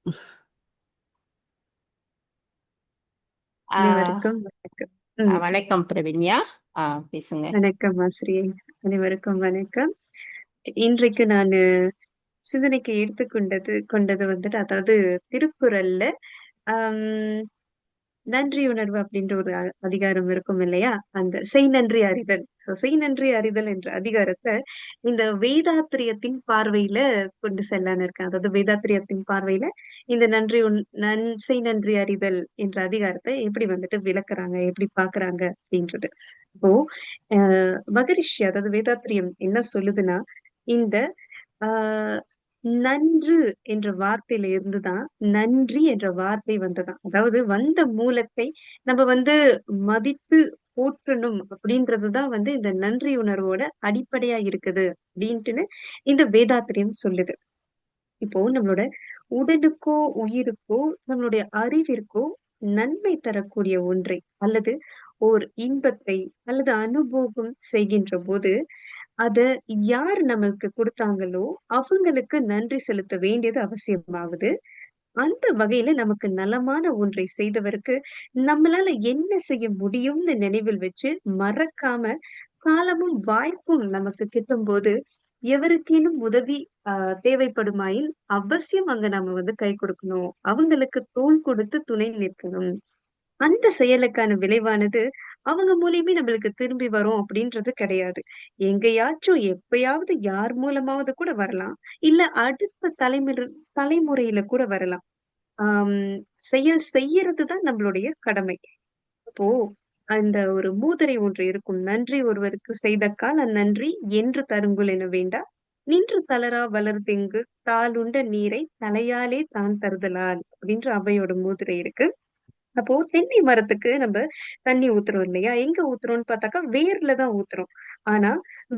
ஆ, அனைவருக்கும் வணக்கம். ம். வணக்கம் பிரவின்யா. பேசுங்க. வணக்கம் ஆசிரியை. அனைவருக்கும் வணக்கம். இன்றைக்கு நானு சிந்தனைக்கு எடுத்துக்கொண்டது வந்துட்டு, அதாவது திருக்குறள்ல ஆம், நன்றியுணர்வு அப்படின்ற ஒரு அதிகாரம் இருக்கும் இல்லையா? அந்த செய் நன்றி அறிதல். செய் நன்றி அறிதல் என்ற அதிகாரத்தை இந்த வேதாத்திரியத்தின் பார்வையில கொண்டு செல்லான்னு இருக்கேன். அதாவது வேதாத்திரியத்தின் பார்வையில இந்த செய் நன்றி அறிதல் என்ற அதிகாரத்தை எப்படி வந்துட்டு விளக்குறாங்க, எப்படி பாக்குறாங்க அப்படின்றது. இப்போ மகரிஷி, அதாவது வேதாத்திரியம் என்ன சொல்லுதுன்னா, இந்த ஆஹ் நன்று என்ற வார்த்தையில இருந்துதான் நன்றி என்ற வார்த்தை வந்ததாம். அதாவது வந்த மூலத்தை நம்ம வந்து மதித்து போற்றணும் அப்படின்றதுதான் வந்து இந்த நன்றி உணர்வோட அடிப்படையா இருக்குது அப்படின்ட்டுன்னு இந்த வேதாத்திரியம் சொல்லுது. இப்போ நம்மளோட உடலுக்கோ உயிருக்கோ நம்மளுடைய அறிவிற்கோ நன்மை தரக்கூடிய ஒன்றை அல்லது ஓர் இன்பத்தை அல்லது அனுபவம் செய்கின்ற போது அத யார் நம்மளுக்கு கொடுத்தாங்களோ அவங்களுக்கு நன்றி செலுத்த வேண்டியது அவசியமாகுது. அந்த வகையில நமக்கு நலமான ஒன்றை செய்தவருக்கு நம்மளால என்ன செய்ய முடியும்னு நினைவில் வச்சு மறக்காம காலமும் வாய்ப்பும் நமக்கு கிட்டும்போது எவருக்கேனும் உதவி தேவைப்படுமாயின் அவசியம் அங்க நம்ம வந்து கை கொடுக்கணும். அவங்களுக்கு தோள் கொடுத்து துணை நிற்கணும். அந்த செயலுக்கான விளைவானது அவங்க மூலியமே நம்மளுக்கு திரும்பி வரும் அப்படின்றது கிடையாது. எங்கேயாச்சும் எப்பயாவது யார் மூலமாவது கூட வரலாம். இல்ல அடுத்த தலைமுறையில கூட வரலாம். ஆம், செயல் செய்யறதுதான் நம்மளுடைய கடமை. இப்போ அந்த ஒரு மூதுரை ஒன்று இருக்கும். நன்றி ஒருவருக்கு செய்தக்கால் அந்நன்றி என்று தருங்குல் என வேண்டா. நின்று தளரா வளர்தெங்கு தாளுண்ட நீரை தலையாலே தான் தருதலால் அப்படின்ற அவையோட மூதுரை இருக்கு. அப்போ தென்னை மரத்துக்கு நம்ம தண்ணி ஊத்துறோம் இல்லையா? எங்க ஊத்துறோம்னு பார்த்தாக்கா வேர்ல தான் ஊத்துறோம். ஆனா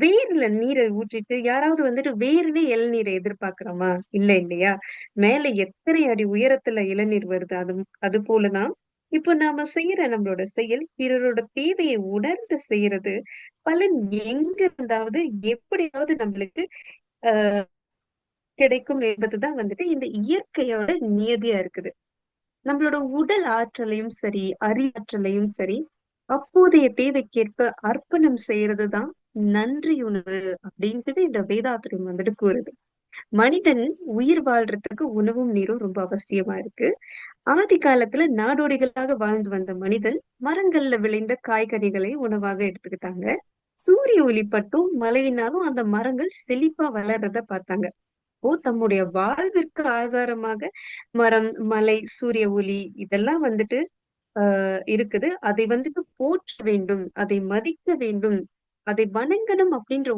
வேர்ல நீரை ஊற்றிட்டு யாராவது வந்துட்டு வேர்லயே இளநீரை எதிர்பார்க்கிறோமா? இல்ல இல்லையா? மேல எத்தனை அடி உயரத்துல இளநீர் வருது. அது போலதான் இப்போ நாம செய்யற நம்மளோட செயல் பிறரோட தேவையை உணர்ந்து செய்யறது பலன் எங்க இருந்தாவது எப்படியாவது நம்மளுக்கு ஆஹ் கிடைக்கும் என்பதுதான் வந்துட்டு இந்த இயற்கையோட நியதியா இருக்குது. நம்மளோட உடல் ஆற்றலையும் சரி, அறிவாற்றலையும் சரி, அப்போதைய தேவைக்கேற்ப அர்ப்பணம் செய்யறதுதான் நன்றியுணர்வு அப்படின்ட்டு இந்த வேதாத்திரம் வந்துட்டு கூறுது. மனிதன் உயிர் வாழ்றதுக்கு உணவும் நீரும் ரொம்ப அவசியமா இருக்கு. ஆதி காலத்துல நாடோடிகளாக வாழ்ந்து வந்த மனிதன் மரங்கள்ல விளைந்த காய்கனிகளை உணவாக எடுத்துக்கிட்டாங்க. சூரிய ஒளி பட்டும் மழையினாலும் அந்த மரங்கள் செழிப்பா வளர்றத பார்த்தாங்க. தம்முடைய வாழ்விற்கு ஆதாரமாக மரம், மலை, சூரிய ஒளி இதெல்லாம் வந்துட்டு இருக்குது. அதை வந்துட்டு போற்ற வேண்டும், அதை மதிக்க வேண்டும், அதை வணங்கணும் அப்படின்ற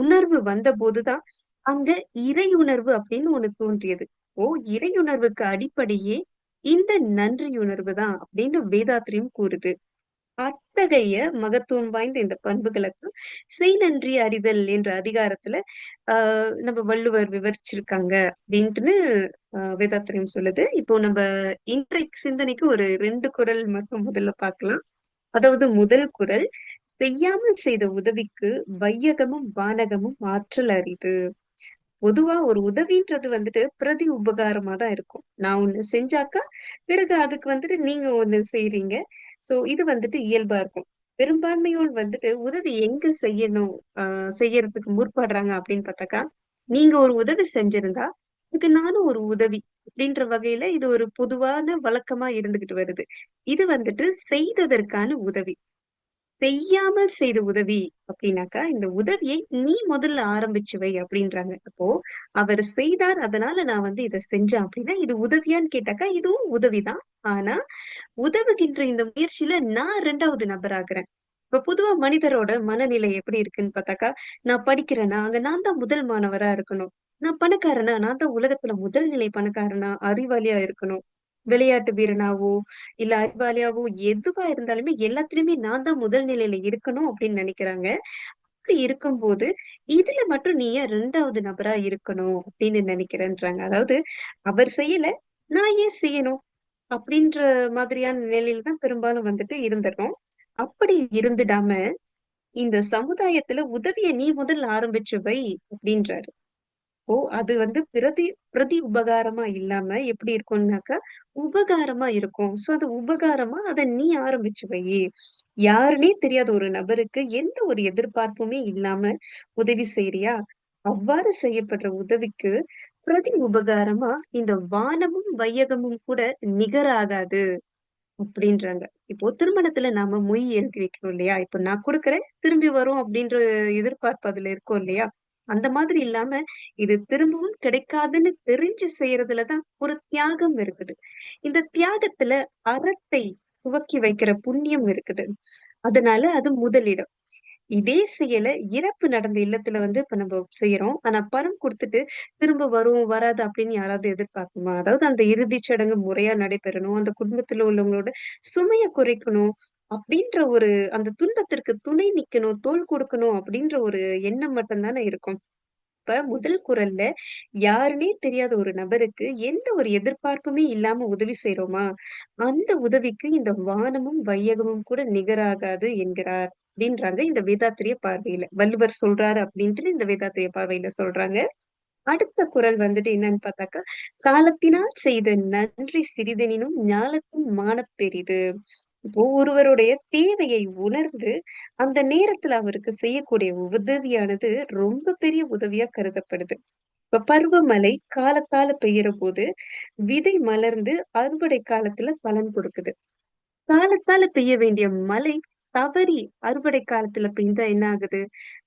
உணர்வு வந்த போதுதான் அங்க இறை உணர்வு அப்படின்னு ஒண்ணு தோன்றியது. ஓ இறையுணர்வுக்கு அடிப்படையே இந்த நன்றியுணர்வு தான் அப்படின்னு வேதாத்திரியம் கூறுது. அத்தகைய மகத்துவம் வாய்ந்த இந்த பண்புகளுக்கு செய் நன்றி அறிதல் என்ற அதிகாரத்துல நம்ம வள்ளுவர் விவரிச்சிருக்காங்க அப்படின்ட்டுன்னு வேதாத்திரியம் சொல்லுது. இப்போ நம்ம இன்றைக்கு சிந்தனைக்கு ஒரு 2 குறள் மட்டும் முதல்ல பார்க்கலாம். அதாவது முதல் குறள், செய்யாமல் செய்த உதவிக்கு வையகமும் வானகமும் ஆற்றல் அரிது. பொதுவா ஒரு உதவின்றது வந்துட்டு பிரதி உபகாரமா தான் இருக்கும். நான் ஒண்ணு செஞ்சாக்கா பிறகு அதுக்கு வந்துட்டு நீங்க ஒண்ணு செய்றீங்க. சோ இது வந்துட்டு இயல்பா இருக்கும். பெரும்பான்மையோர் வந்துட்டு உதவி எங்க செய்யணும், செய்யறதுக்கு முற்படுறாங்க அப்படின்னு பார்த்தாக்கா, நீங்க ஒரு உதவி செஞ்சிருந்தா இதுக்கு நானும் ஒரு உதவி அப்படின்ற வகையில இது ஒரு பொதுவான வழக்கமா இருந்துகிட்டு வருது. இது வந்துட்டு செய்ததற்கான உதவி. செய்யாமல் செய்த உதவி அப்படின்னாக்கா இந்த உதவியை நீ முதல்ல ஆரம்பிச்சு வை அப்படின்றாங்க. அப்போ அவர் செய்தார், அதனால நான் வந்து இதை செஞ்சேன் அப்படின்னா இது உதவியான்னு கேட்டாக்கா இதுவும் உதவிதான். ஆனா உதவுகின்ற இந்த முயற்சியில நான் 2வது நபர் ஆகுறேன். இப்ப பொதுவா மனிதரோட மனநிலை எப்படி இருக்குன்னு பார்த்தாக்கா, நான் படிக்கிறேன்னா அங்க நான் தான் முதல் மாணவரா இருக்கணும். நான் பணக்காரனா நான் தான் உலகத்துல முதல் நிலை பணக்காரனா அறிவாளியா இருக்கணும். விளையாட்டு வீரனாவோ இல்ல அறிவாளியாவோ எதுவா இருந்தாலுமே எல்லாத்துலயுமே நான் தான் முதல் நிலையில இருக்கணும் அப்படின்னு நினைக்கிறாங்க. அப்படி இருக்கும்போது இதுல மட்டும் நீ ஏன் 2வது நபரா இருக்கணும் அப்படின்னு நினைக்கிறேன்றாங்க. அதாவது அவர் செய்யல, நான் ஏன் செய்யணும் அப்படின்ற மாதிரியான நிலையில தான் பெரும்பாலும் வந்துட்டு இருந்துடுறோம். அப்படி இருந்துடாம இந்த சமுதாயத்துல உதவிய நீ முதல்ல ஆரம்பிச்சு வை அப்படின்றாரு. அது வந்து பிரதி பிரதி உபகாரமா இல்லாம எப்படி இருக்கும்னாக்கா உபகாரமா இருக்கும். சோ அது உபகாரமா அத நீ ஆரம்பிச்சு வை. யாருன்னே தெரியாத ஒரு நபருக்கு எந்த ஒரு எதிர்பார்ப்புமே இல்லாம உதவி செய்றியா? அவ்வாறு செய்யப்படுற உதவிக்கு பிரதி உபகாரமா இந்த வானமும் வையகமும் கூட நிகராகாது அப்படின்றாங்க. இப்போ திருமணத்துல நாம மொய் எழுதி வைக்கிறோம் இல்லையா? இப்ப நான் குடுக்குறேன், திரும்பி வரும் அப்படின்ற எதிர்பார்ப்பு அதுல இருக்கும் இல்லையா? அந்த மாதிரி இல்லாம, இது திரும்பவும் கிடைக்காதுன்னு தெரிஞ்சு செய்யறதுல தான் ஒரு தியாகம் இருக்குது. இந்த தியாகத்துல அறத்தை துவக்கி வைக்கிற புண்ணியம் இருக்குது. அதனால அது முதலிடம். இதே செயல இறப்பு நடந்த இல்லத்துல வந்து இப்ப நம்ம செய்யறோம். ஆனா பணம் குடுத்துட்டு திரும்ப வரும், வராது அப்படின்னு யாராவது எதிர்பார்க்குமா? அதாவது அந்த இறுதிச் சடங்கு முறையா நடைபெறணும். அந்த குடும்பத்துல உள்ளவங்களோட சுமைய குறைக்கணும். அப்படின்ற ஒரு அந்த துன்பத்திற்கு துணை நிக்கணும், தோள் குடுக்கணும் அப்படின்ற ஒரு எண்ணம் மட்டும் தானே இருக்கும். இப்ப முதல் குறள்ல யாருன்னே தெரியாத ஒரு நபருக்கு எந்த ஒரு எதிர்பார்ப்புமே இல்லாம உதவி செய்றோமா, அந்த உதவிக்கு இந்த வானமும், வையகமும் கூட நிகராகாது என்கிறார். அப்படின்றாங்க இந்த வேதாத்திரிய பார்வையில. வள்ளுவர் சொல்றாரு அப்படின்ட்டு இந்த வேதாத்திரிய பார்வையில சொல்றாங்க. அடுத்த குறள் வந்துட்டு என்னன்னு பார்த்தாக்கா, "காலத்தினால் செய்த நன்றி சிறிதெனினும் ஞாலத்தின் மாணப் பெரிது." இப்போ ஒருவருடைய தேவையை உணர்ந்து, அந்த நேரத்துல அவருக்கு செய்யக்கூடிய உதவியானது ரொம்ப பெரிய உதவியா கருதப்படுது. இப்ப பருவமழை காலத்தால பெய்யறபோது, விதை மலர்ந்து அறுவடை காலத்துல பலன் கொடுக்குது. காலத்தால பெய்ய வேண்டிய மழை தவறி அறுவடை காலத்துல பெய்ந்தா என்ன ஆகுது?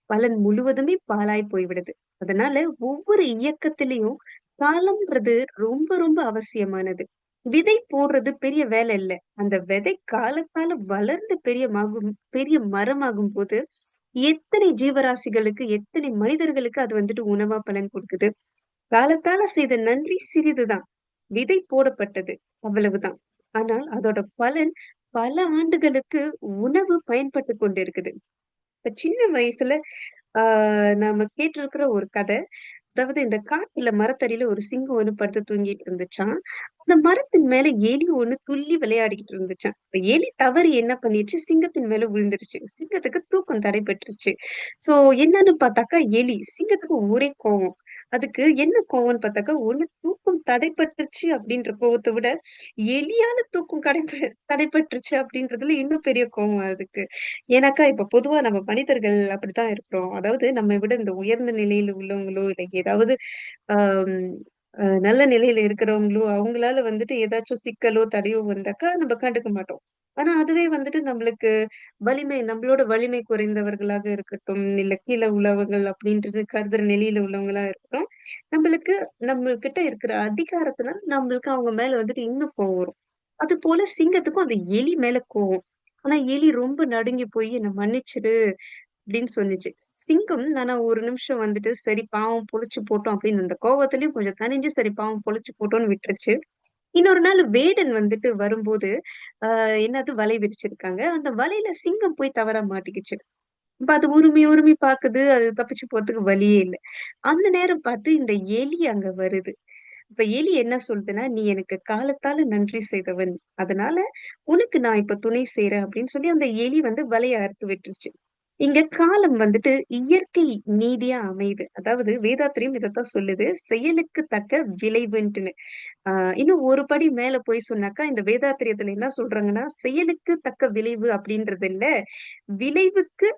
பலன் முழுவதுமே பாழாய் போய்விடுது. அதனால ஒவ்வொரு இயக்கத்திலயும் காலம்ன்றது ரொம்ப ரொம்ப அவசியமானது. விதை போடுறது பெரிய வேலை இல்ல. அந்த விதை காலத்தால வளர்ந்து பெரிய மரமாகும் போது, எத்தனை ஜீவராசிகளுக்கு, எத்தனை மனிதர்களுக்கு அது வந்துட்டு உணவா பலன் கொடுக்குது. காலத்தால செய்த நன்றி சிறிதுதான். விதை போடப்பட்டது. அவ்வளவுதான். ஆனால் அதோட பலன் பல ஆண்டுகளுக்கு உணவு பயன்பட்டுக் கொண்டிருக்குது. இப்ப சின்ன வயசுல ஆ நாம கேட்டிருக்கிற ஒரு கதை. அதாவது இந்த காட்டுல மரத்தடியில ஒரு சிங்கம் ஒண்ணு படுத்து தூங்கிட்டு இருந்துச்சாம். அந்த மரத்தின் மேல எலி ஒண்ணு துள்ளி விளையாடிக்கிட்டு இருந்துச்சாம். இப்ப எலி தவறி என்ன பண்ணிருச்சு, சிங்கத்தின் மேல விழுந்துருச்சு. சிங்கத்துக்கு தூக்கம் தடைபட்டுருச்சு. சோ என்னன்னு பார்த்தாக்கா எலி. சிங்கத்துக்கு ஒரே கோவம். அதுக்கு என்ன கோவம்ன்னு பார்த்தாக்கா, ஒண்ணு தூக்கம் தடைப்பட்டுருச்சு அப்படின்ற கோவத்த விட, எலியால தூக்கம் தடைப்பட்டுருச்சு அப்படின்றதுல இன்னும் பெரிய கோவம் அதுக்கு. ஏன்னாக்கா, இப்ப பொதுவா நம்ம மனிதர்கள் அப்படித்தான் இருக்கிறோம். அதாவது நம்மை விட இந்த உயர்ந்த நிலையில உள்ளவங்களோ, இல்ல ஏதாவது ஆம் நல்ல நிலையில இருக்கிறவங்களோ, அவங்களால வந்துட்டு ஏதாச்சும் சிக்கலோ, தடையோ வந்தாக்கா நம்ம கண்டுக்க மாட்டோம். ஆனா அதுவே வந்துட்டு நம்மளுக்கு நம்மளோட வலிமை குறைந்தவர்களாக இருக்கட்டும், இல்ல கீழ உள்ளவங்கள் அப்படின்ட்டு கருதுற நிலையில உள்ளவங்களா இருக்கட்டும், நம்மளுக்கு நம்மகிட்ட இருக்கிற அதிகாரத்தினால நம்மளுக்கு அவங்க மேல வந்துட்டு இன்னும் கோவம் வரும். அதுபோல சிங்கத்துக்கும் அந்த எலி மேல கோவம். ஆனா எலி ரொம்ப நடுங்கி போய் என்ன மன்னிச்சிடு அப்படின்னு சொன்னுச்சு. சிங்கம் ஆனா ஒரு நிமிஷம் வந்துட்டு சரி பாவம் பொழிச்சு போட்டோம் அப்படின்னு அந்த கோவத்திலயும் கொஞ்சம் தணிஞ்சு சரி பாவம் பொழிச்சு போட்டோம்ன்னு விட்டுருச்சு. இன்னொரு நாள் வேடன் வந்துட்டு வரும்போது, என்னது வலை விரிச்சிருக்காங்க. அந்த வலையில சிங்கம் போய் தவறா மாட்டிக்கிச்சு. அப்ப அது உருமி உருமி பாக்குது. அது தப்பிச்சு போறதுக்கு வழியே இல்ல. அந்த நேரம் பார்த்து இந்த எலி அங்க வருது. இப்ப எலி என்ன சொல்லுதுன்னா, "நீ எனக்கு காலத்தால நன்றி செய்தவன். அதனால உனக்கு நான் இப்ப துணை செய்றேன்" அப்படின்னு சொல்லி அந்த எலி வந்து வலைய அறுத்து விட்டுருச்சு. இங்க காலம் வந்துட்டு இயற்கை நீதியா அமையுது. அதாவது வேதாத்திரியம் இதத்தான் சொல்லுது. செயலுக்கு தக்க விளைவுன்ட்டுன்னு. ஆ இன்னும் ஒரு படி மேல போய் சொன்னாக்கா, இந்த வேதாத்திரியத்துல என்ன சொல்றாங்கன்னா, செயலுக்கு தக்க விளைவு அப்படின்றது இல்ல, விளைவுக்கு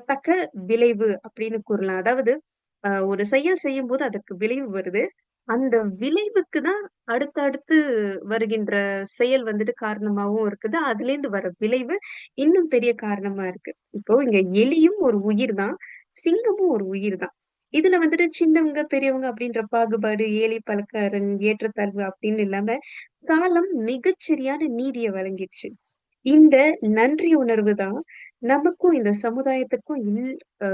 தக்க விளைவு அப்படின்னு கூறலாம். அதாவது ஒரு செயல் செய்யும்போது அதற்கு விளைவு வருது. அந்த விளைவுக்கு தான் அடுத்து வருகின்ற செயல் வந்துட்டு காரணமாவும் இருக்குது. அதுலேருந்து வர விளைவு இன்னும் பெரிய காரணமா இருக்கு. இப்போ இங்க எலியும் ஒரு உயிர் தான். சிங்கமும் ஒரு உயிர் தான். இதுல வந்துட்டு சின்னவங்க, பெரியவங்க அப்படின்ற பாகுபாடு, ஏழை பணக்காரன், ஏற்றத்தாழ்வு அப்படின்னு இல்லாம, காலம் மிகச்சரியான நீதிய வழங்கிடுச்சு. இந்த நன்றி உணர்வு தான் நமக்கும் இந்த சமுதாயத்துக்கும் அ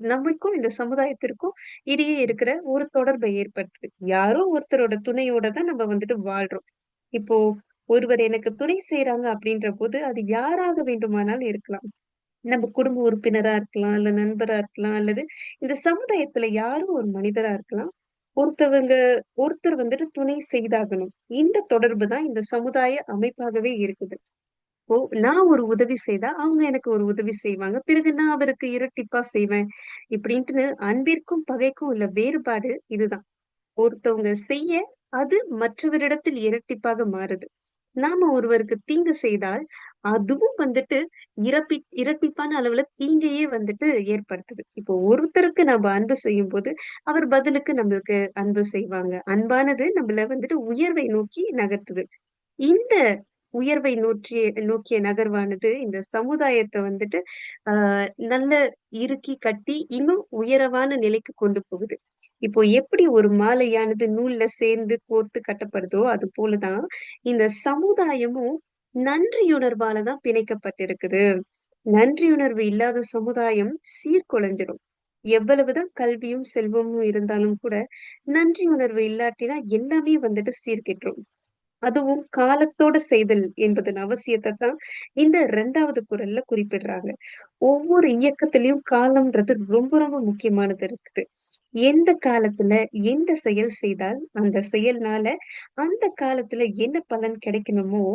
நமக்கும் இந்த சமுதாயத்திற்கும் இடையே இருக்கிற ஒரு தொடர்பை ஏற்படுத்துது. யாரோ ஒருத்தரோட துணையோட தான் நம்ம வந்துட்டு வாழ்றோம். இப்போ ஒருவர் எனக்கு துணை செய்றாங்க அப்படின்றபோது, அது யாராக வேண்டுமானாலும் இருக்கலாம். நம்ம குடும்ப உறுப்பினரா இருக்கலாம், இல்ல நண்பரா இருக்கலாம், அல்லது இந்த சமுதாயத்துல யாரோ ஒரு மனிதரா இருக்கலாம். ஒருத்தவங்க ஒருத்தர் வந்துட்டு துணை செய்தாகணும். இந்த தொடர்பு தான் இந்த சமுதாய அமைப்பாகவே இருக்குது. அப்போ நான் ஒரு உதவி செய்தா அவங்க எனக்கு ஒரு உதவி செய்வாங்க. பிறகு நான் அவருக்கு இரட்டிப்பா செய்வேன். இப்படின்ட்டு அன்பிற்கும் பகைக்கும் உள்ள வேறுபாடு இதுதான். ஒருத்தவங்க செய்ய அது மற்றவரிடத்தில் இரட்டிப்பாக மாறுது. நாம ஒருவருக்கு தீங்கு செய்தால் அதுவும் வந்துட்டு இரட்டிப்பான அளவுல தீங்கையே வந்துட்டு ஏற்படுத்துது. இப்போ ஒருத்தருக்கு நம்ம அன்பு செய்யும் போது அவர் பதிலுக்கு நம்மளுக்கு அன்பு செய்வாங்க. அன்பானது நம்மள வந்துட்டு உயர்வை நோக்கி நகர்த்துது. இந்த உயர்வை நோக்கிய நகர்வானது இந்த சமுதாயத்த வந்துட்டு நல்ல இறுக்கி கட்டி இன்னும் உயரமான நிலைக்கு கொண்டு போகுது. இப்போ எப்படி ஒரு மாலையானது நூல்ல சேர்ந்து கோர்த்து கட்டப்படுதோ அது போலதான் இந்த சமுதாயமும் நன்றியுணர்வால தான் பிணைக்கப்பட்டிருக்குது. நன்றியுணர்வு இல்லாத சமுதாயம் சீர்குலைஞ்சிரும். எவ்வளவுதான் கல்வியும் செல்வமும் இருந்தாலும் கூட நன்றி உணர்வு இல்லாட்டினா எல்லாமே வந்துட்டு சீர்கெட்டுரும். அதுவும் காலத்தோட செய்தல் என்பதன் அவசியத்த தான் இந்த 2வது குறள்ல குறிப்பிடுறாங்க. ஒவ்வொரு இயக்கத்திலயும் காலம்ன்றது ரொம்ப ரொம்ப முக்கியமானது இருக்குது. எந்த காலத்துல எந்த செயல் செய்தால் அந்த செயல்னால அந்த காலத்துல என்ன பலன் கிடைக்கணுமோ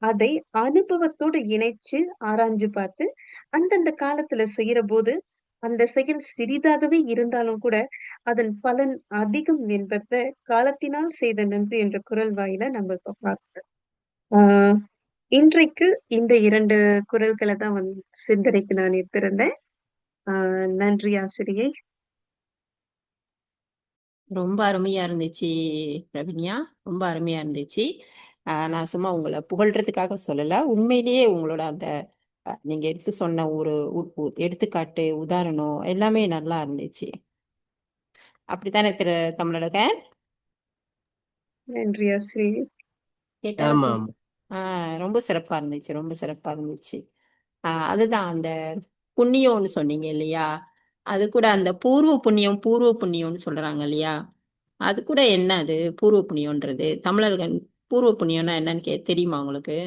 அதை அனுபவத்தோட இணைச்சு ஆராய்ஞ்சு பார்த்து அந்தந்த காலத்துல செய்யறபோது அந்த செயல் சிறிதாகவே இருந்தாலும் கூட அதன் பலன் அதிகம் என்பத காலத்தினால் செய்த நன்றி என்ற குறள் வாயில நம்ம இப்ப பார்க்கிறோம். ஆஹ் இன்றைக்கு இந்த 2 குறள்களை தான் சிந்தனைக்கு நான் எடுத்திருந்தேன். நன்றி ஆசிரியை. ரொம்ப அருமையா இருந்துச்சு பிரவின்யா. ரொம்ப அருமையா இருந்துச்சு. நான் சும்மா உங்களை புகழ்றதுக்காக சொல்லல. உண்மையிலேயே உங்களோட அந்த நீங்க எடுத்து சொன்ன ஒரு எடுத்துக்காட்டு, உதாரணம் எல்லாமே நல்லா இருந்துச்சு. அப்படித்தானே தமிழழகன்? நன்றி ஆசிரியை. கேட்டா ஆமா ஆமா. ரொம்ப சிறப்பா இருந்துச்சு. ரொம்ப சிறப்பா இருந்துச்சு. அதுதான் அந்த புண்ணியம்னு சொன்னீங்க இல்லையா? அது கூட அந்த பூர்வ புண்ணியம், பூர்வ புண்ணியம்னு சொல்றாங்க இல்லையா? அது கூட என்ன, அது பூர்வ புண்ணியம்ன்றது தமிழர்கள் பூர்வ புண்ணியம்னா என்னன்னு தெரியுமா உங்களுக்கு?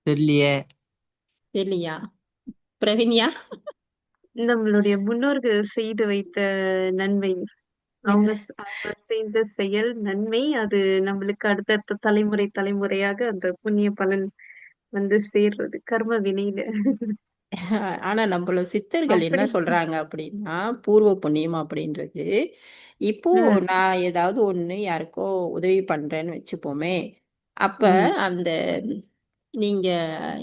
தெரியலையே. தெரியலையா பிரவின்யா? நம்மளுடைய முன்னோர்கள் செய்து வைத்த நன்மை, அவங்க என்ன? அவங்க செய்த செயல் நன்மை, அது நம்மளுக்கு அடுத்தடுத்த தலைமுறையாக அந்த புண்ணிய பலன் சேர்றது கர்ம வினையில. ஆனா நம்மள சித்தர்கள் என்ன அப்படி. சொல்றாங்க அப்படின்னா, பூர்வ புண்ணியம் அப்படின்றது, இப்போ ம், நான் ஏதாவது ஒண்ணு யாருக்கோ உதவி பண்றேன்னு வச்சுப்போமே, அப்ப ம். அந்த நீங்க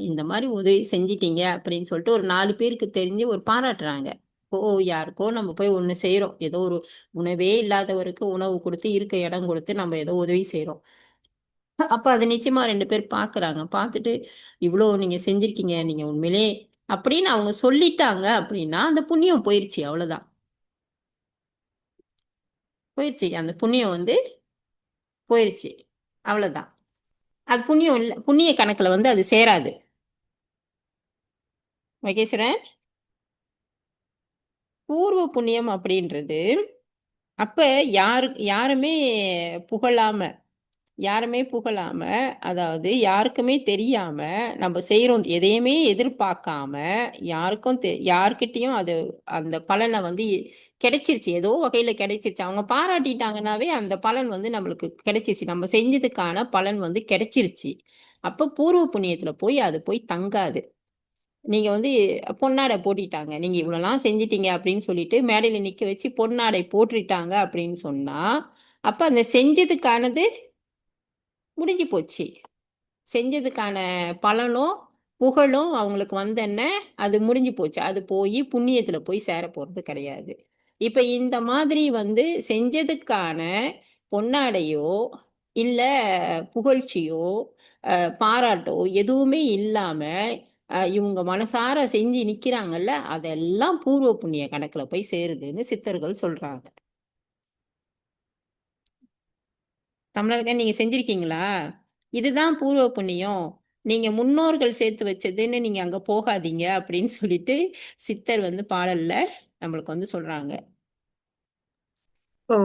இந்த மாதிரி உதவி செஞ்சிட்டீங்க அப்படின்னு சொல்லிட்டு ஒரு 4 பேருக்கு தெரிஞ்சு ஒரு பாராட்டுறாங்க. இப்போ யாருக்கோ நம்ம போய் ஒண்ணு செய்யறோம், ஏதோ ஒரு உணவே இல்லாதவருக்கு உணவு கொடுத்து இருக்க இடம் கொடுத்து நம்ம ஏதோ உதவி செய்யறோம். அப்ப அது நிச்சயமா 2 பேர் பாக்குறாங்க. பார்த்துட்டு இவ்வளவு நீங்க செஞ்சிருக்கீங்க, நீங்க உண்மையிலே அப்படின்னு அவங்க சொல்லிட்டாங்க அப்படின்னா அந்த புண்ணியம் போயிருச்சு, அவ்வளவுதான். போயிருச்சு, அந்த புண்ணியம் போயிருச்சு, அவ்வளவுதான். அது புண்ணியம் இல்ல, புண்ணிய கணக்குல அது சேராது. மகேஸ்வரன், பூர்வ புண்ணியம் அப்படின்றது அப்ப யாருமே புகழாம, யாருமே புகழாம, அதாவது யாருக்குமே தெரியாம நம்ம செய்யறோம், எதையுமே எதிர்பார்க்காம, யார்கிட்டயும் அது அந்த பலனை கிடைச்சிருச்சு, ஏதோ வகையில கிடைச்சிருச்சு. அவங்க பாராட்டிட்டாங்கன்னாவே அந்த பலன் நம்மளுக்கு கிடைச்சிருச்சு, நம்ம செஞ்சதுக்கான பலன் கிடைச்சிருச்சு. அப்ப பூர்வ புண்ணியத்துல போய் அது போய் தங்காது. நீங்க பொன்னாடை போட்டிட்டாங்க, நீங்க இவ்வளவுலாம் செஞ்சிட்டீங்க அப்படின்னு சொல்லிட்டு மேடையில நிக்க வச்சு பொன்னாடை போட்டுட்டாங்க அப்படின்னு சொன்னா, அப்ப அந்த செஞ்சதுக்கானது முடிஞ்சு போச்சு. செஞ்சதுக்கான பலனும் புகழும் அவங்களுக்கு என்ன, அது முடிஞ்சு போச்சு. அது போய் புண்ணியத்துல போய் சேர போறது கிடையாது. இப்ப இந்த மாதிரி செஞ்சதுக்கான பொன்னாடையோ இல்ல புகழ்ச்சியோ பாராட்டோ எதுவுமே இல்லாம இவங்க மனசார செஞ்சு நிக்கிறாங்கல்ல, அதெல்லாம் பூர்வ புண்ணிய கணக்குல போய் சேருதுன்னு சித்தர்கள் சொல்றாங்க. தமிழர்கள் நீங்க செஞ்சிருக்கீங்களா? இதுதான் பூர்வ புண்ணியம், நீங்க முன்னோர்கள் சேர்த்து வச்சதுன்னு நீங்க அங்க போகாதீங்க அப்படின்னு சொல்லிட்டு சித்தர் பாடல்ல நம்மளுக்கு சொல்றாங்க. ஓ!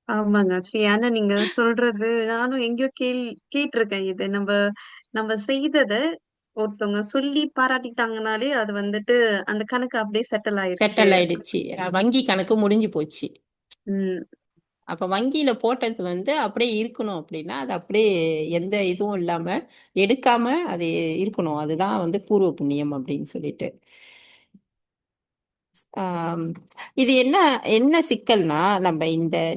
ஆமாங்க. சரி. ஆனா நீங்க சொல்றது நானும் எங்கேயோ கேட்டிருக்கேன். இது நம்ம செய்தத ஒருத்தவங்க சொல்லி பாராட்டிட்டாங்கனாலே, அது வந்துட்டு அந்த கணக்கு அப்படியே செட்டில் ஆயிருச்சு. செட்டில் ஆயிடுச்சு, வங்கி கணக்கு முடிஞ்சு போச்சு. ம். அப்ப வங்கியில போட்டது வந்து அப்படியே இருக்கணும் அப்படின்னா, அது அப்படியே எந்த இதுவும் இல்லாம, எடுக்காம அது இருக்கணும். அதுதான் வந்து பூர்வ புண்ணியம் அப்படின்னு சொல்லிட்டு. ஆம். இது என்ன என்ன சிக்கல்னா,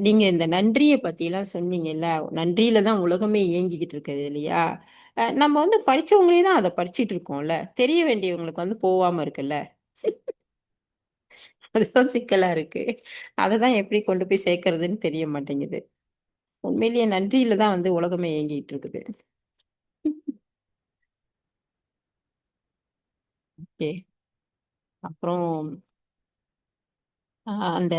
நீங்க இந்த நன்றிய பத்திலாம் சொன்னீங்கல்ல, நன்றியில தான் உலகமே இயங்கிக்கிட்டு இருக்குது இல்லையா? நம்ம வந்து படிச்சவங்களே தான் அத படிச்சுட்டு இருக்கோம்ல. தெரிய வேண்டியவங்களுக்கு வந்து போவாம இருக்குல்ல. அதுதான் சிக்கலா இருக்கு. அததான் எப்படி கொண்டு போய் சேர்க்கறதுன்னு தெரிய மாட்டேங்குது. உண்மையிலேயே நன்றியில தான் வந்து உலகமே இயங்கிட்டு இருக்குது. ஓகே. அப்புறம் அந்த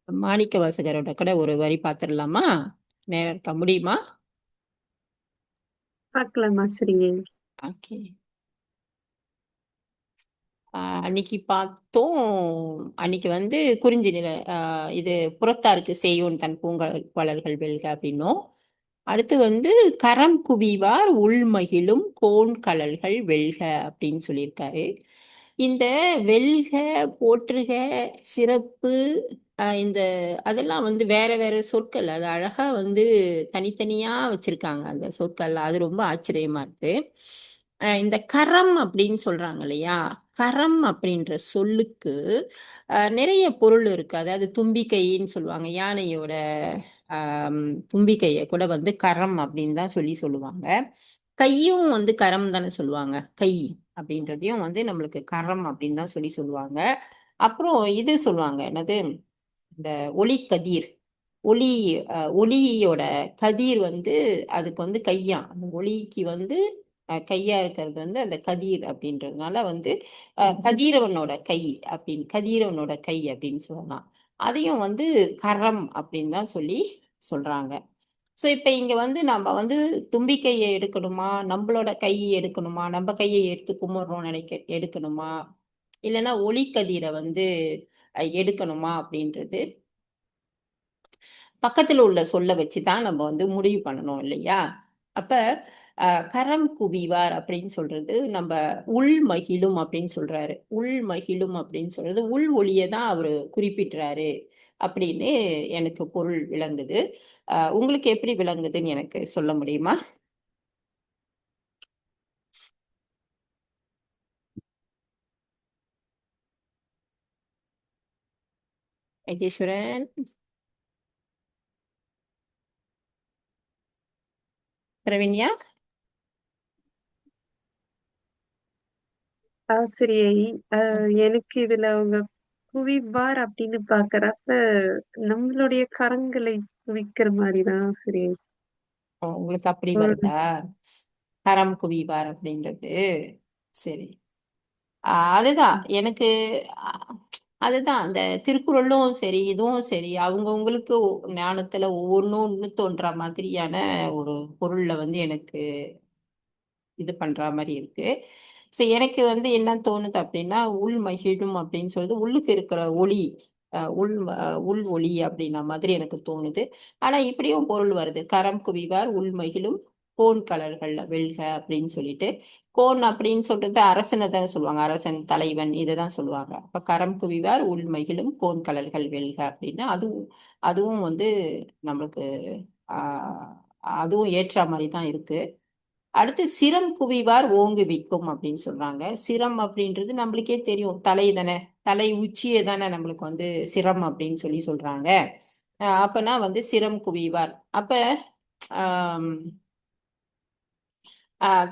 மாணிக்கவாசகரோட கூட ஒரு வரி பார்த்துடலாமா? நேரம் இருக்கா? முடியுமா? பார்க்கலாம் ஆசிரியை. ஓகே. அன்னைக்கு பார்த்தோம். அன்னைக்கு வந்து குறிஞ்சி நில இது புறத்தாருக்கு செய்யோன் தன் பூங்கழல்கள் வெல்க அப்படின்னோம். அடுத்து வந்து கரம் குவிவார் உள்மகிழும் கோன்கழல்கள் வெல்க அப்படின்னு சொல்லியிருக்காரு. இந்த வெல்க, போற்றுக, சிறப்பு இந்த அதெல்லாம் வந்து வேற வேற சொற்கள். அது அழகா வந்து தனித்தனியா வச்சிருக்காங்க அந்த சொற்கள். அது ரொம்ப ஆச்சரியமா இருக்கு. இந்த கரம் அப்படின்னு சொல்றாங்க இல்லையா? கரம் அப்படின்ற சொல்லுக்கு நிறைய பொருள் இருக்கு. அதாவது தும்பிக்கைன்னு சொல்லுவாங்க. யானையோட ஆம், தும்பிக்கைய கூட வந்து கரம் அப்படின்னு தான் சொல்லுவாங்க. கையும் வந்து கரம் தானே சொல்லுவாங்க. கை அப்படின்றதையும் வந்து நம்மளுக்கு கரம் அப்படின்னு தான் சொல்லுவாங்க. அப்புறம் இது சொல்லுவாங்க. என்னது? இந்த ஒளிக்கதிர். ஒளி ஒளியோட கதிர் வந்து அதுக்கு வந்து கையாம். அந்த ஒளிக்கு வந்து கையா இருக்கிறது வந்து அந்த கதிர் அப்படின்றதுனால வந்து கதிரவனோட கை அப்படின்னு சொல்லலாம். அதையும் வந்து கரம் அப்படின்னு தான் சொல்றாங்க. ஸோ இப்ப இங்க வந்து நம்ம வந்து தும்பிக்கையை எடுக்கணுமா, நம்மளோட கையை எடுக்கணுமா, நம்ம கையை எடுத்து கும்பிடுறோம் எடுக்கணுமா, இல்லைன்னா ஒளிக்கதிரை வந்து எடுக்கணுமா அப்படின்றது பக்கத்துல உள்ள சொல்ல வச்சுதான் நம்ம வந்து முடிவு பண்ணணும் இல்லையா? அப்ப கரம் குவிவார் அப்படின்னு சொல்றது நம்ம உள் மகிழும் அப்படின்னு சொல்றாரு. உள் மகிழும் அப்படின்னு சொல்றது உள் ஒளியை தான் அவரு குறிப்பிடுறாரு அப்படின்னு எனக்கு பொருள் விளங்குது. உங்களுக்கு எப்படி விளங்குதுன்னு எனக்கு சொல்ல முடியுமா? வைத்தீஸ்வரன், பிரவின்யா. ஆசிரியை, எனக்கு இதுல அவங்க குவிப்பார் அப்படின்னு பாக்குறப்ப நம்மளுடைய கரங்களை குவிக்கிற மாதிரிதான் ஆசிரியை. உங்களுக்கு அப்படி பொருள். வருதா? கரம் குவிவார் அப்படின்றது. சரி. அதுதான் எனக்கு அஹ், அதுதான் அந்த திருக்குறளும் சரி இதுவும் சரி அவங்கவுங்களுக்கு ஞானத்துல ஒவ்வொன்றும் ஒண்ணு தோன்ற மாதிரியான ஒரு பொருள்ல வந்து எனக்கு இது பண்ற மாதிரி இருக்கு. ஸோ எனக்கு வந்து என்ன தோணுது அப்படின்னா உள் மகிழும் அப்படின்னு சொல்லிட்டு உள்ளுக்கு இருக்கிற ஒளி உள் ஒளி அப்படின்ன மாதிரி எனக்கு தோணுது. ஆனா இப்படியும் பொருள் வருது. கரம் குவிவார் உள் மகிழும் கோன் கலர்கள்ல வெல்க அப்படின்னு சொல்லிட்டு கோன் அப்படின்னு சொல்றது அரசனை தான் சொல்லுவாங்க. அரசன் தலைவன் இதுதான் சொல்லுவாங்க. அப்ப கரம் குவிவார் உள் மகிழும் கோன் கலர்கள் வெல்க அப்படின்னா அதுவும் அதுவும் வந்து நம்மளுக்கு ஆஹ் அதுவும் ஏற்ற மாதிரி தான் இருக்கு. அடுத்து சிரம் குவிவார் ஓங்குவிக்கும் அப்படின்னு சொல்றாங்க. சிரம் அப்படின்றது நம்மளுக்கே தெரியும். தலை தானே. தலை உச்சியை தானே நம்மளுக்கு வந்து சிரம் அப்படின்னு சொல்றாங்க. அப்பனா வந்து சிரம் குவிவார். அப்ப ஆம்,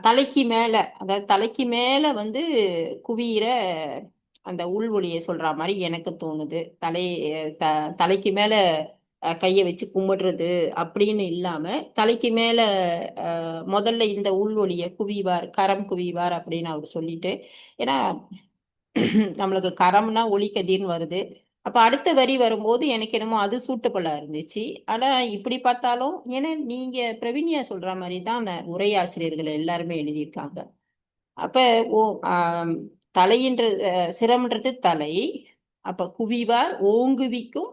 தலைக்கு மேல, அதாவது தலைக்கு மேல வந்து குவியிற அந்த உள் ஒளியை சொல்ற மாதிரி எனக்கு தோணுது. தலைக்கு மேல கையை வச்சு கும்பிடுறது அப்படின்னு இல்லாம தலைக்கு மேல முதல்ல இந்த உள் ஒளியை குவிவார், கரம் குவிவார் அப்படின்னு அவர் சொல்லிட்டு, ஏன்னா நம்மளுக்கு கரம்னா ஒளிக்கதிர்னு வருது. அப்ப அடுத்த வரி வரும்போது எனக்கு என்னமோ அது சூட்டபுளா இருந்துச்சு. ஆனா இப்படி பார்த்தாலும் ஏன்னா நீங்க பிரவின்யா சொல்ற மாதிரி தான் உரையாசிரியர்கள் எல்லாருமே எழுதியிருக்காங்க. அப்ப ஓ ஆம், தலையின்றது சிரம்ன்றது தலை. அப்ப குவிவார் ஓங்குவிக்கும்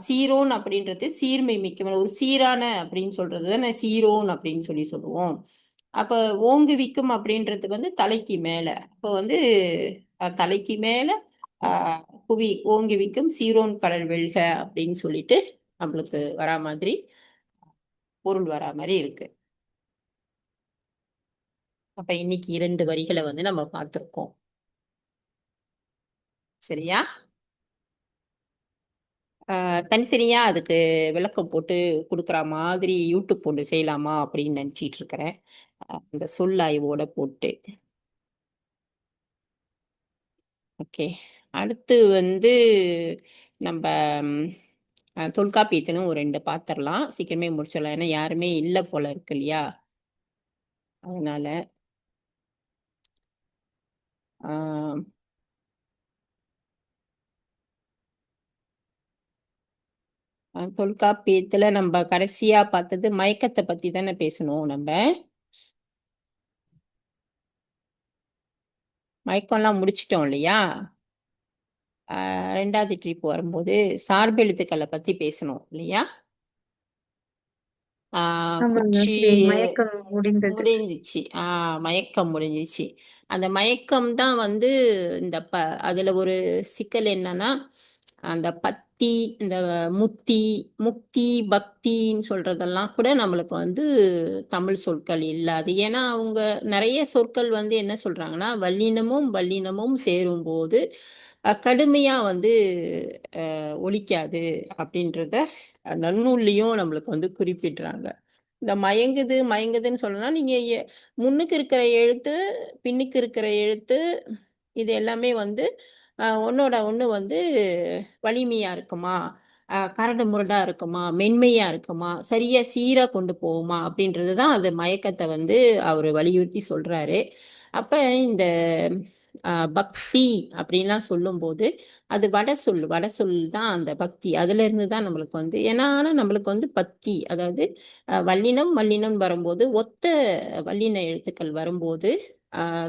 சீரோன் அப்படின்றது சீர்மை மிக்க ஒரு சீரான அப்படின்னு சொல்றது தானே சீரோன் அப்படின்னு சொல்லுவோம். அப்ப ஓங்குவிக்கும் அப்படின்றது வந்து தலைக்கு மேல. அப்ப வந்து தலைக்கு மேல புவி ஓங்குவிக்கும் சீரோன் கடல் வெல்க அப்படின்னு சொல்லிட்டு நம்மளுக்கு வரா மாதிரி பொருள் வரா மாதிரி இருக்கு. அப்ப இன்னைக்கு 2 வரிகளை வந்து நம்ம பார்த்திருக்கோம். சரியா? தனித்தனியா அதுக்கு விளக்கம் போட்டு கொடுக்குற மாதிரி யூடியூப் போட்டு செய்யலாமா அப்படின்னு நினைச்சிட்டு இருக்கிறேன். இந்த சொல் ஆய்வோட போட்டு. ஓகே. அடுத்து வந்து நம்ம தொல்காப்பியத்திலும் ஒரு 2 பார்த்துடலாம். சீக்கிரமே முடிச்சிடலாம். ஏன்னா யாருமே இல்லை போல இருக்கு இல்லையா? அதனால ஆஹ் தொல்காப்பியத்துல நம்ம கடைசியா பார்த்தது மயக்கத்தை பத்தி தானே பேசணும் நம்ம. மயக்கம்லாம் முடிச்சிட்டோம் இல்லையா? 2வது ட்ரிப் வரும்போது சார்பெழுத்துக்களை பத்தி பேசணும் இல்லையா? ஆமாங்க குச்சி ஆசிரியை. மயக்கம் முடிந்தது. முடிஞ்சிச்சு. மயக்கம் முடிஞ்சிச்சு. அந்த மயக்கம் தான் வந்து இந்த அதுல ஒரு சிக்கல் என்னன்னா, அந்த பத்தி, இந்த முத்தி, முக்தி, பக்தின்னு சொல்றதெல்லாம் கூட நம்மளுக்கு வந்து தமிழ் சொற்கள் இல்ல. அது ஏன்னா அவங்க நிறைய சொற்கள் வந்து என்ன சொல்றாங்கன்னா, வல்லினமும் வல்லினமும் சேரும்போது கடுமையா வந்து ஒலிக்காது அப்படின்றத நன்னூல்லையும் நம்மளுக்கு வந்து குறிப்பிடுறாங்க. இந்த மயங்குது மயங்குதுன்னு சொல்லணும்னா நீங்க முன்னுக்கு இருக்கிற எழுத்து, பின்னுக்கு இருக்கிற எழுத்து, இது எல்லாமே வந்து ஒண்ணோட ஒண்ணு வந்து வலிமையா இருக்குமா, கரடு முரடா இருக்குமா, மென்மையா இருக்குமா, சரியா சீரா கொண்டு போகுமா அப்படின்றது தான் அது மயக்கத்தை வந்து அவரு வலியுறுத்தி சொல்றாரு. அப்ப இந்த பக்தி அப்படின்லாம் சொல்லும்போது அது வட சொல் தான் அந்த பக்தி. அதுல இருந்து தான் நம்மளுக்கு வந்து ஆனா நம்மளுக்கு வந்து பத்தி, அதாவது வல்லினம் வல்லினம் வரும்போது ஒத்த வல்லின எழுத்துக்கள் வரும்போது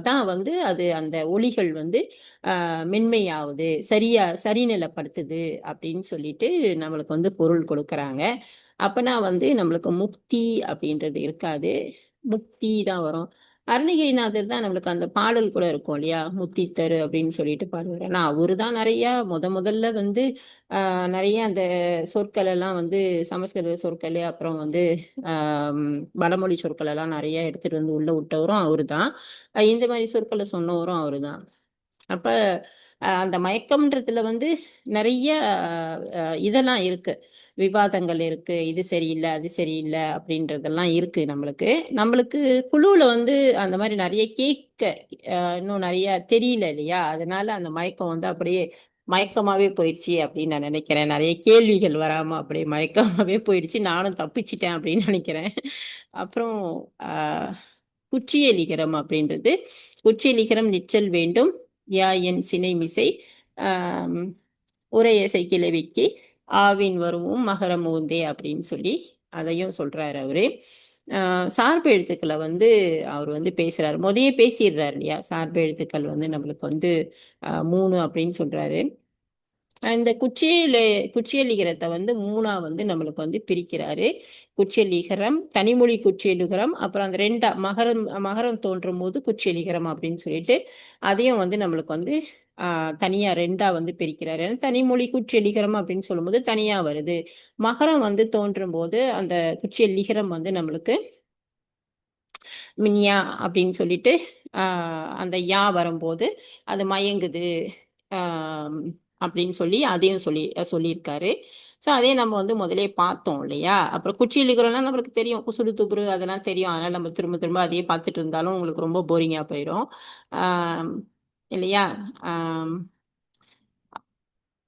தான் வந்து அது அந்த ஒலிகள் வந்து மென்மையாவுது, சரிநிலைப்படுத்துது அப்படின்னு சொல்லிட்டு நம்மளுக்கு வந்து பொருள் கொடுக்கறாங்க. அப்பனா வந்து நம்மளுக்கு முக்தி அப்படின்றது இருக்காது, முக்தி தான் வரும். அருணகிரிநாதர் தான் நம்மளுக்கு அந்த பாடல் கூட இருக்கும் இல்லையா? முத்தி தரு அப்படின்னு சொல்லிட்டு பாடுவார். ஆனா அவரு தான் நிறைய முதல்ல வந்து நிறைய அந்த சொற்கள் எல்லாம் வந்து சமஸ்கிருத சொற்கள், அப்புறம் வந்து ஆஹ் வடமொழி சொற்கள் எல்லாம் நிறைய எடுத்துட்டு வந்து உள்ள விட்டவரும் அவரு தான். இந்த மாதிரி சொற்களை சொன்னவரும் அவரு தான். அப்ப அந்த மயக்கம்ன்றதுல வந்து நிறைய இதெல்லாம் இருக்கு, விவாதங்கள் இருக்கு. இது சரியில்லை, அது சரியில்லை அப்படின்றதெல்லாம் இருக்கு நம்மளுக்கு. நம்மளுக்கு குழுவுல வந்து அந்த மாதிரி நிறைய கேட்க இன்னும் நிறைய தெரியல இல்லையா? அதனால அந்த மயக்கம் வந்து அப்படியே மயக்கமாவே போயிடுச்சு அப்படின்னு நான் நினைக்கிறேன். நிறைய கேள்விகள் வராம அப்படியே மயக்கமாவே போயிடுச்சு. நானும் தப்பிச்சிட்டேன் அப்படின்னு நினைக்கிறேன். அப்புறம் ஆஹ் குற்றியலிகரம் அப்படின்றது, குற்றியலிகரம் நிச்சல் வேண்டும் யா என் சினைமிசை ஆஹ் உரையசை கிளவிக்கு ஆவின் வருவும் மகரம் ஊந்தே அப்படின்னு சொல்லி அதையும் சொல்றாரு அவரு. சார்பு எழுத்துக்களை வந்து அவர் வந்து பேசுறாரு, முதையே பேசிடுறாரு இல்லையா? சார்பு எழுத்துக்கள் வந்து நம்மளுக்கு வந்து 3 அப்படின்னு சொல்றாரு. இந்த குற்றியலிகரத்தை வந்து 3ஆ வந்து நம்மளுக்கு வந்து பிரிக்கிறாரு. குற்றியலிகரம், தனிமொழி குற்றியலிகரம், அப்புறம் அந்த 2 மகரம் மகரம் தோன்றும் போது குற்றியலிகரம் அப்படின்னு சொல்லிட்டு அதையும் வந்து நம்மளுக்கு வந்து தனியா 2ஆ வந்து பிரிக்கிறாரு. தனிமொழி குற்றியலிகரம் அப்படின்னு சொல்லும்போது தனியா வருது. மகரம் வந்து தோன்றும் போது அந்த குற்றியலிகரம் வந்து நம்மளுக்கு மின்யா அப்படின்னு சொல்லிட்டு அந்த யா வரும்போது அது மயங்குது அப்படின்னு சொல்லி அதையும் சொல்லியிருக்காரு. ஸோ அதே நம்ம வந்து முதலே பார்த்தோம் இல்லையா? அப்புறம் குச்சியில் இருக்கிறோம்னா நம்மளுக்கு தெரியும், குசுடு துப்புரு அதெல்லாம் தெரியும். அதனால நம்ம திரும்ப திரும்ப அதையே பார்த்துட்டு இருந்தாலும் உங்களுக்கு ரொம்ப போரிங்கா போயிடும் இல்லையா? ஆஹ்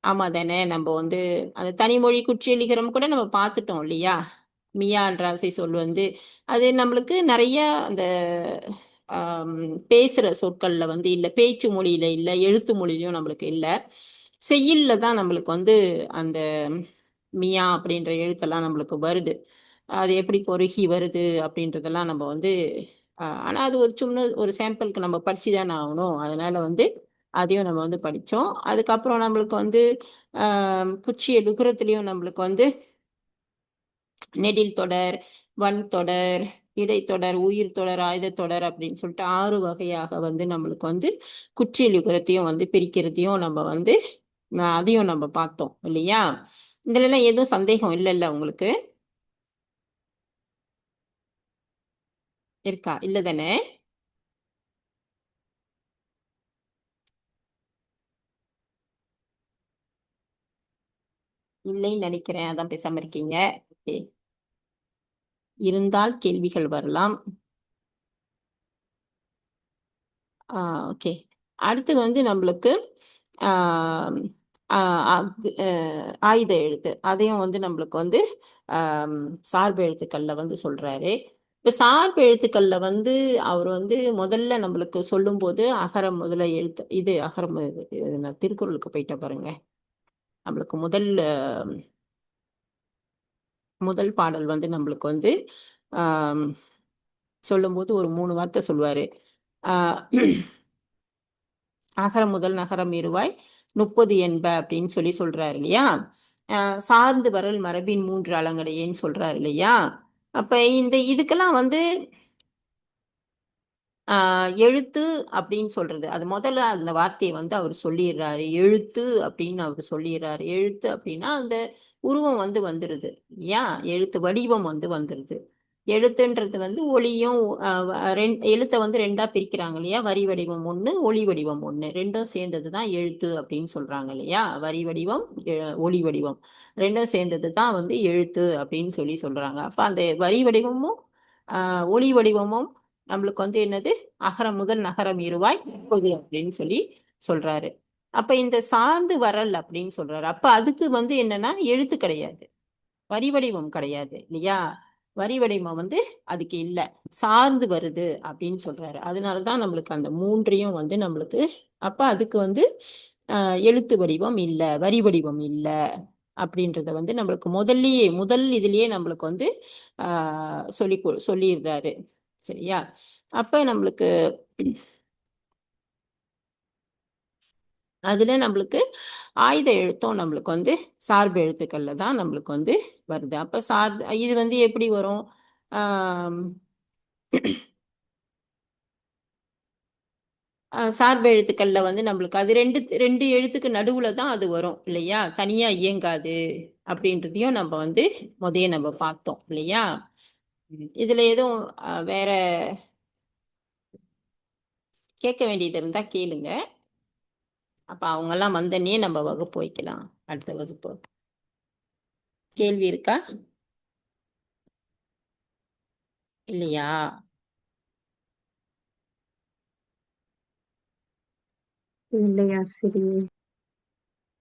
ஆமா தானே. நம்ம வந்து அந்த தனிமொழி குற்றியலிகரம் கூட நம்ம பார்த்துட்டோம் இல்லையா? மியான்ற ஆசை சொல் வந்து அது நம்மளுக்கு நிறைய அந்த பேசுற சொற்கள்ல வந்து இல்லை, பேச்சு மொழியில இல்லை, எழுத்து மொழியிலையும் நம்மளுக்கு இல்லை. செய்யுள்ல தான் நம்மளுக்கு வந்து அந்த மியா அப்படின்ற எழுத்தெல்லாம் நம்மளுக்கு வருது. அது எப்படி கொருகி வருது அப்படின்றதெல்லாம் நம்ம வந்து ஆனா அது ஒரு சின்ன ஒரு சாம்பிளுக்கு நம்ம படிச்சுதானே ஆகணும். அதனால வந்து அதையும் நம்ம வந்து படிச்சோம். அதுக்கப்புறம் நம்மளுக்கு வந்து குச்சிய லுகரத்துலயும் நம்மளுக்கு வந்து நெடில் தொடர், வன் தொடர், இடைத்தொடர், உயிர் தொடர், ஆயுதத்தொடர் அப்படின்னு சொல்லிட்டு 6 வகையாக வந்து நம்மளுக்கு வந்து குற்றியலுகரத்தையும் வந்து பிரிக்கிறதையும் நம்ம வந்து அதையும் நம்ம பார்த்தோம் இல்லையா? இதுல எல்லாம் எதுவும் சந்தேகம் இல்லைல்ல உங்களுக்கு? இருக்கா? இல்ல தானே? இல்லைன்னு நினைக்கிறேன். அதான் பேசாம இருக்கீங்க. ஓகே. இருந்தால் கேள்விகள் வரலாம். ஓகே. அடுத்து வந்து நம்மளுக்கு ஆம், ஆ, அது, ஆயுத எழுத்து அதையும் வந்து நம்மளுக்கு வந்து சார்பு எழுத்துக்கள்ல வந்து சொல்றாரு. இப்ப சார்பு எழுத்துக்கள்ல வந்து அவர் வந்து முதல்ல நம்மளுக்கு சொல்லும்போது அகரம் முதல எழுத்து இது அகரம் நான் திருக்குறளுக்கு போயிட்டேன் பாருங்க. நம்மளுக்கு முதல் பாடல் வந்து நம்மளுக்கு வந்து ஆம், சொல்லும்போது ஒரு 3 வார்த்தை சொல்லுவாரு. ஆஹ் அகரம் முதல் நகரம் இருவாய் 30 என்ப அப்படின்னு சொல்லி சொல்றாரு இல்லையா? சார்ந்து வரல் மரபின் 3 அலங்கடையேன்னு சொல்றாரு இல்லையா? அப்ப இதுக்கெல்லாம் வந்து எழுத்து அப்படின்னு சொல்றது அது முதல்ல அந்த வார்த்தையை வந்து அவர் சொல்லிடுறாரு. எழுத்து அப்படின்னு அவர் சொல்லிடுறாரு. எழுத்து அப்படின்னா அந்த உருவம் வந்து வந்துருது இல்லையா? எழுத்து வடிவம் வந்து வந்துருது. எழுத்துன்றது வந்து ஒளியும் எழுத்தை வந்து ரெண்டா பிரிக்கிறாங்க இல்லையா? வரி வடிவம் ஒண்ணு, ஒளி வடிவம் ஒண்ணு, ரெண்டும் சேர்ந்தது தான் எழுத்து அப்படின்னு சொல்றாங்க இல்லையா? வரி வடிவம், ஒளி வடிவம் ரெண்டும் சேர்ந்தது தான் வந்து எழுத்து அப்படின்னு சொல்லி சொல்றாங்க. அப்ப அந்த வரி வடிவமும் ஒளி வடிவமும் நம்மளுக்கு வந்து என்னது? அகரம் முதல் நகரம் இருவாய் 30 அப்படின்னு சொல்லி சொல்றாரு. அப்ப இந்த சார்ந்து வரல் அப்படின்னு சொல்றாரு. அப்ப அதுக்கு வந்து என்னன்னா எழுத்து கிடையாது, வரி வடிவம் கிடையாது இல்லையா? வரி வடிவம் வந்து அதுக்கு இல்ல, சார்ந்து வருது அப்படின்னு சொல்றாரு. அதனாலதான் நம்மளுக்கு அந்த மூன்றையும் வந்து நம்மளுக்கு அப்ப அதுக்கு வந்து எழுத்து வடிவம் இல்ல, வரி வடிவம் இல்ல அப்படின்றத வந்து நம்மளுக்கு முதல் இதுலயே நம்மளுக்கு வந்து சொல்லிடுறாரு. சரியா? அப்ப நம்மளுக்கு அதுல நம்மளுக்கு ஆயுத எழுத்தும் நம்மளுக்கு வந்து சார்பு எழுத்துக்கள்ல தான் நம்மளுக்கு வந்து வருது. அப்ப இது வந்து எப்படி வரும்? ஆஹ் சார்பு எழுத்துக்கள்ல வந்து நம்மளுக்கு அது ரெண்டு எழுத்துக்கு நடுவுல தான் அது வரும் இல்லையா? தனியா இயங்காது அப்படின்றதையும் நம்ம வந்து நம்ம பார்த்தோம் இல்லையா? இதுல எதுவும் வேற கேட்க வேண்டியது இருந்தா கேளுங்க. அப்ப அவங்க எல்லாம் வந்தனே நம்ம வகுப்பு வைக்கலாம். அடுத்த வகுப்பு கேள்வி இருக்கா? இல்லையா? இல்லை ஆசிரியை.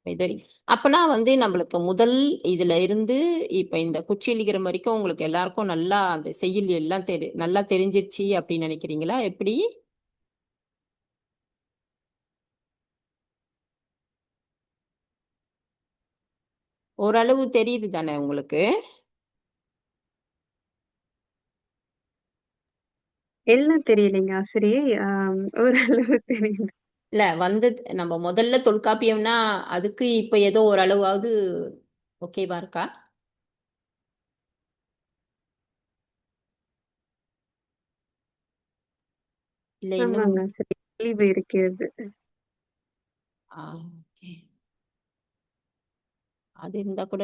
சரி. அப்பனா வந்து நம்மளுக்கு முதல் இதுல இருந்து இப்ப இந்த குச்சிலிகிரம் வரைக்கும் உங்களுக்கு எல்லாருக்கும் நல்லா அந்த செய்யுள் எல்லாம் நல்லா தெரிஞ்சிருச்சு அப்படின்னு நினைக்கிறீங்களா? எப்படி? ஓரளவு தெரியுது தானே உங்களுக்கு? எல்லாம் தெரியலைங்க ஆசிரியை. ஓரளவு தெரியுது. இல்ல வந்து நம்ம முதல்ல தொல்காப்பியம்னா அதுக்கு இப்ப ஏதோ ஓரளவாவது ஓகேவா இருக்கா? இல்ல இன்னும்? ஆமாங்க ஆசிரியை, தெளிவு இருக்கிறது. ஓகே. அது இருந்தா கூட